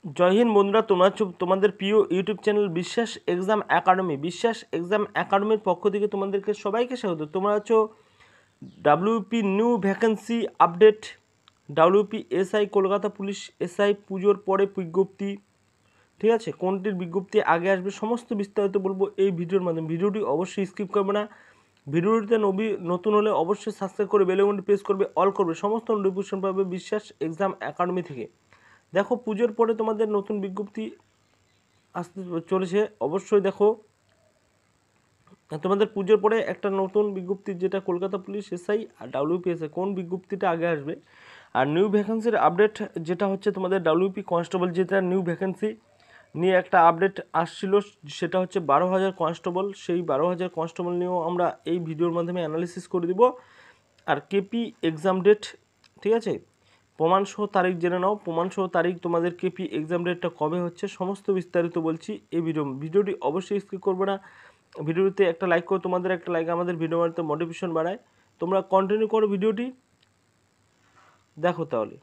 জয় হিন্দ বন্ধুরা, তোমরা তোমাদের প্রিয় ইউটিউব চ্যানেল বিশ্বাস এক্সাম একাডেমির পক্ষ থেকে তোমাদেরকে সবাইকে স্বাগত। তোমরা হচ্ছে WP new vacancy update, WP SI Kolkata police SI পুজোর পরে বিজ্ঞপ্তি, ঠিক আছে, কোনটির বিজ্ঞপ্তি আগে আসবে সমস্ত বিস্তারিত বলবো এই ভিডিওর মাধ্যমে। ভিডিওটি অবশ্যই স্কিপ করবে না। ভিডিওটিতে নতুন হলে অবশ্যই সাবস্ক্রাইব করে বেল আইকনটি প্রেস করবে, অল করবে, সমস্ত নোটিফিকেশন পাবে বিশ্বাস এক্সাম একাডেমি থেকে। দেখো, পুজোর পরে তোমাদের নতুন বিজ্ঞপ্তি আসতে চলেছে। অবশ্যই দেখো, তোমাদের পুজোর পরে একটা নতুন বিজ্ঞপ্তি, যেটা কলকাতা পুলিশ এসআই আর ডাব্লিউপিএসআই, কোন বিজ্ঞপ্তিটা আগে আসবে। আর নিউ ভ্যাকেন্সির আপডেট যেটা হচ্ছে তোমাদের ডাব্লিউপি কনস্টেবল, যেটা নিউ ভ্যাকেন্সি নিয়ে একটা আপডেট আসছিল, সেটা হচ্ছে 12,000 কনস্টেবল। সেই 12,000 কনস্টেবল নিয়েও আমরা এই ভিডিওর মাধ্যমে অ্যানালিসিস করে দিব। আর কেপি এক্সাম ডেট, ঠিক আছে, প্রমাণসহ তারিখ জেনে নাও। প্রমাণসহ তারিখ তোমাদের কেপি এক্সাম ডেটটা কবে হচ্ছে সমস্ত বিস্তারিত বলছি এই ভিডিওটি অবশ্যই স্কিপ করবে না। ভিডিওতে একটা লাইক করো, তোমাদের একটা লাইক আমাদের ভিডিও বানাতে মোটিভেশন বাড়ায়। তোমরা কন্টিনিউ করো ভিডিওটি, দেখো তাহলে।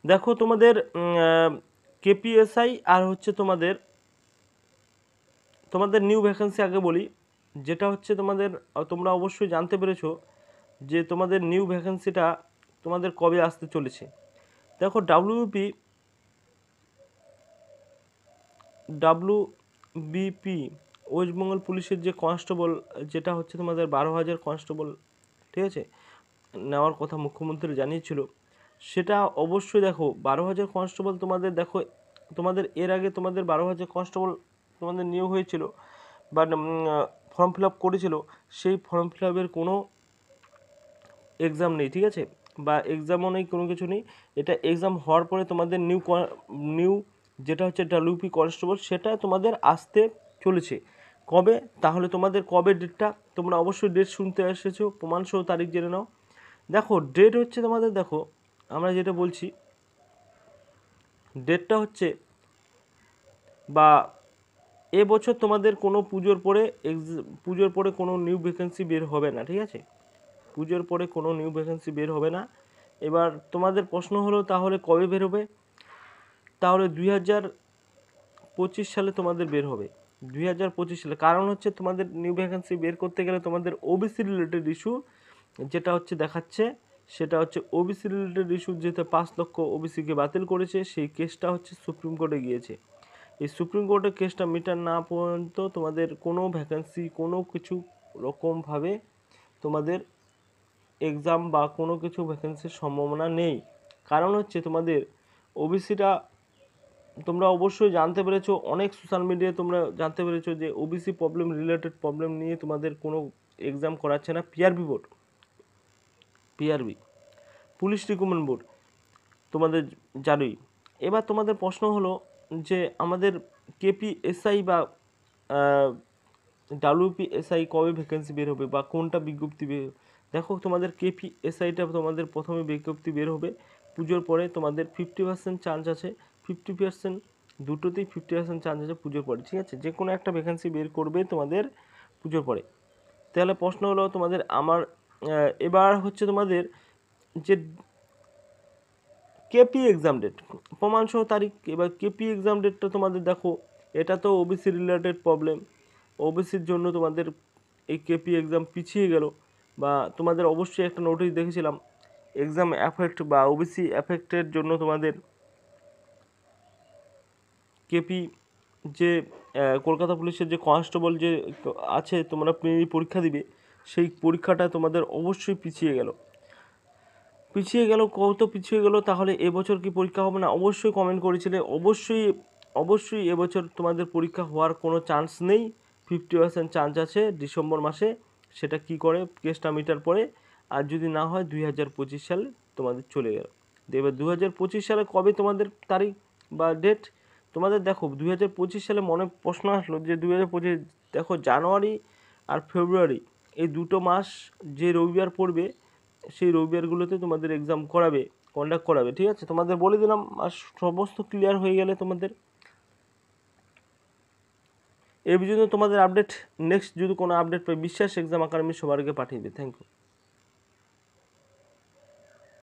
দেখো, তোমাদের কেপিএসআই আর হচ্ছে তোমাদের নিউ ভ্যাকেন্সি আগে বলি, যেটা হচ্ছে তোমরা অবশ্যই জানতে পেরেছো যে তোমাদের নিউ ভ্যাকেন্সিটা তোমাদের কবে আসতে চলেছে। দেখো, ডাব্লিউবিপি ওয়েস্ট বেঙ্গল পুলিশের যে কনস্টেবল, যেটা হচ্ছে তোমাদের 12,000 কনস্টেবল, ঠিক আছে, নেওয়ার কথা মুখ্যমন্ত্রী জানিয়েছিল, সেটা অবশ্যই দেখো 12,000 কনস্টেবল তোমাদের, দেখো তোমাদের এর আগে তোমাদের 12,000 কনস্টেবল তোমাদের নিয়োগ হয়েছিল বা ফর্ম ফিল আপ করেছিল। সেই ফর্ম ফিল আপের কোনো এক্সাম নেই, ঠিক আছে, বা এক্সামও নেই, কোনো কিছু নেই। এটা এক্সাম হওয়ার পরে তোমাদের নিউ যেটা হচ্ছে ডাব্লিউপি কনস্টেবল, সেটা তোমাদের আসতে চলেছে। কবে তাহলে, তোমাদের কবে ডেটটা, তোমরা অবশ্যই ডেট শুনতে এসেছো, প্রমাণসহ তারিখ জেনে নাও। দেখো, ডেট হচ্ছে তোমাদের, দেখো আমরা যেটা বলছি, ডেটটা হচ্ছে, বা এবছর তোমাদের কোনো পুজোর পরে কোনো নিউ ভ্যাকেন্সি বের হবে না, ঠিক আছে, পুজোর পরে কোনো নিউ ভ্যাকেন্সি বের হবে না। এবার তোমাদের প্রশ্ন হলো, তাহলে কবে বের হবে? তাহলে 2025 সালে তোমাদের বের হবে, 2025 সালে। কারণ হচ্ছে তোমাদের নিউ ভ্যাকেন্সি বের করতে গেলে তোমাদের ওবিসি রিলেটেড ইস্যু যেটা হচ্ছে দেখাচ্ছে, সেটা হচ্ছে ওবিসি রিলেটেড ইস্যু, যেটা 5 লক্ষ ওবিসিকে বাতিল করেছে, সেই কেসটা হচ্ছে সুপ্রিম কোর্টে গিয়েছে। এই সুপ্রিম কোর্টের কেসটা মিটার না পর্যন্ত তোমাদের কোনো ভ্যাকেন্সি, কোনো কিছু রকমভাবে তোমাদের এক্সাম বা কোনো কিছু ভ্যাকেন্সির সম্ভাবনা নেই। কারণ হচ্ছে তোমাদের ওবিসিটা, তোমরা অবশ্যই জানতে পেরেছো, অনেক সোশ্যাল মিডিয়ায় তোমরা জানতে পেরেছো যে ওবিসি প্রবলেম রিলেটেড প্রবলেম নিয়ে তোমাদের কোনো এক্সাম করাচ্ছে না পিআরবি পুলিশ রিক্রুটমেন্ট বোর্ড, তোমাদের জানোই। এবার তোমাদের প্রশ্ন হলো যে আমাদের কেপিএসআই বা ডাব্লিউপিএসআই কবে ভ্যাকেন্সি বের হবে বা কোনটা বিজ্ঞপ্তি বের হবে। দেখো, তোমাদের কেপিএসআইটা তোমাদের প্রথমে বিজ্ঞপ্তি বের হবে পুজোর পরে। তোমাদের 50% চান্স আছে, 50%, দুটোতেই 50% চান্স আছে পুজোর পরে, ঠিক আছে, যে কোনো একটা ভ্যাকেন্সি বের করবে তোমাদের পুজোর পরে। তাহলে প্রশ্ন হলো তোমাদের এবার হচ্ছে তোমাদের যে কেপি এক্সাম ডেট, প্রমাণসহ তারিখ। এবার কেপি এক্সাম ডেটটা তোমাদের দেখো, এটা তো ওবিসি রিলেটেড প্রবলেম, ওবিসির জন্য তোমাদের এই কেপি এক্সাম পিছিয়ে গেল। বা তোমাদের অবশ্যই একটা নোটিশ দেখেছিলাম, এক্সাম অ্যাফেক্ট বা ওবিসি অ্যাফেক্টের জন্য তোমাদের কেপি যে কলকাতা পুলিশের যে কনস্টেবল যে আছে, তোমরা পরীক্ষা দিবে, সেই পরীক্ষাটা তোমাদের অবশ্যই কত পিছিয়ে গেল। তাহলে এবছর কি পরীক্ষা হবে না? অবশ্যই কমেন্ট করেছিলে, অবশ্যই এবছর তোমাদের পরীক্ষা হওয়ার কোনো চান্স নেই, 50% চান্স আছে ডিসেম্বর মাসে। সেটা কি করে কেসটা মিটার পরে, আর যদি না হয় 2025 সালে তোমাদের চলে গেল। এবার 2025 সালে কবে তোমাদের তারিখ বা ডেট তোমাদের, দেখো 2025 সালে মনে প্রশ্ন আসলো যে 2025, দেখো জানুয়ারি আর ফেব্রুয়ারি এই দুটো মাস যে রবিবার পড়বে, সেই রবিবারগুলোতে তোমাদের এক্সাম কন্ডাক্ট করাবে, ঠিক আছে, তোমাদের বলে দিলাম। আর সমস্ত ক্লিয়ার হয়ে গেলে তোমাদের এই পর্যন্ত তোমাদের আপডেট। নেক্সট যদি কোনো আপডেট পাই, বিশ্বাস এক্সাম একাডেমি সবার আগে পাঠিয়ে দেবে। Thank you.